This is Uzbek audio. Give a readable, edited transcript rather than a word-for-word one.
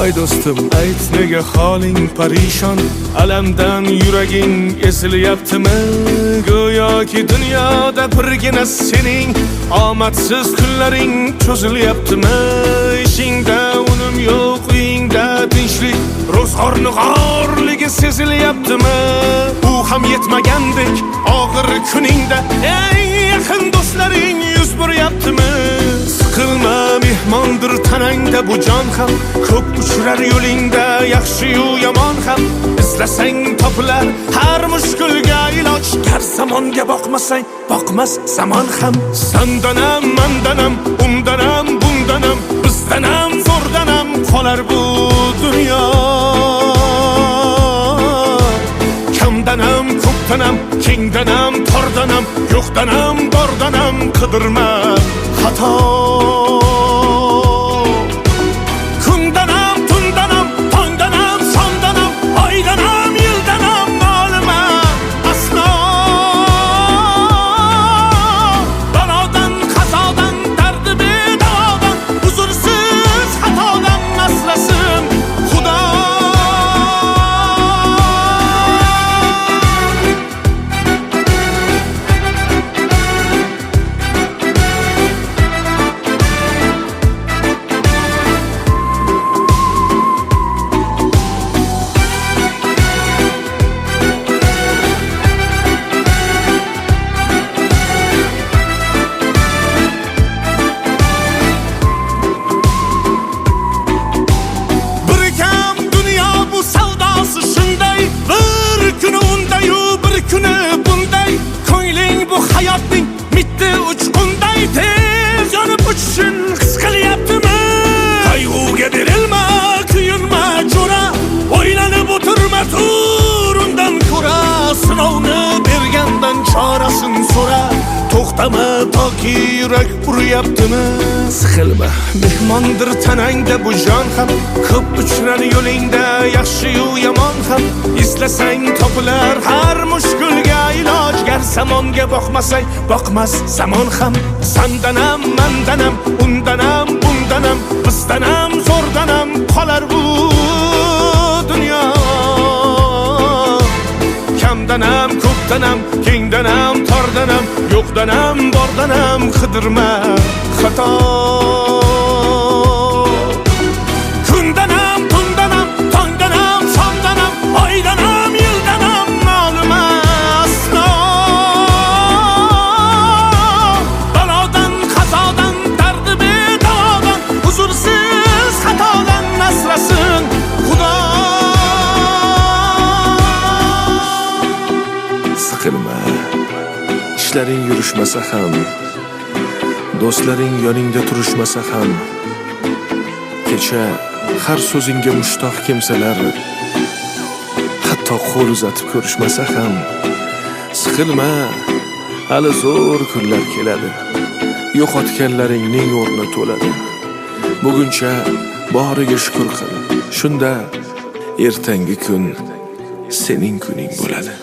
Voy do'stim, ayt nega holing parishon, alamdan yuraging ezilyaptimi? Go'yoki dunyoda birgina sening omadsiz kunlaring cho'zilyaptimi? Ishingda unum yo'q, uyingda tinchlik, ro'zg'orni g'orligi sezilyaptimi? U ham yetmagandek og'ir kuningda eng yaqin do'stlaring yuz buryaptimi? Siqilma, mehmondir tanangda bu jon ham, ko'p uchrar yo'lingda yaxshi-yu yomon ham. Izlasang topilar har mushkulga iloj, gar zamonga boqmasang boqmas zamon ham. Sandanam, mandanam, undanam, bundanam, bizdanam, zo'rdanam qolar bu dunyo. Kamdanam, ko'pdanam, kengdanam, tordanam, yo'qdanam, bordanam, qidirma xato. Kundanam, tundanam, tongdanam, sondanam, oydanam, yildanam nolima aslo. Balodan, qazodan, dardi bedavodan, uzursiz xatodan asrasin Xudo. Hayotning mitti uchqunday tez yonib uchishini his qilyaptimi? Qayg'uga berilma, kuyinma jo'ra, o'ylanib o'tirma, tur undan ko'ra. Sinovni bergandan chorasin so'ra, to'xtama toki yurak uryaptimi? Siqilma, mehmondir tanangda bu jon ham, ko'p uchrar yo'lingda yaxshi-yu yomon ham. Izlasang topilar har mushkulga iloj, gar zamonga boqmasang boqmas zamon ham. Sandanam, mandanam, undanam, bundanam, bizdanam, zo'rdanam qolar bu dunyo. Kamdanam, ko'pdanam, kengdanam, tordanam, yo'qdanam, bordanam, qidirma xato. Kundanam, tundanam, tongdanam, sondanam, oydanam, yildanam nolima aslo. Balodan, qazodan, dardi bedavodan, huzursiz xatodan asrasin Xudo. Siqilma, ishlaring yurishmasa ham, do'stlaring yoningda turishmasa ham, kecha har so'zingga mushtoq kimsalar hatto qo'l uzatib ko'rishmasa ham, siqilma, hali zo'r kunlar keladi, yo'qotganlaringning o'rni to'ladi. Buguncha boriga shukr qil, shunda ertangi kun sening kuning bo'ladi.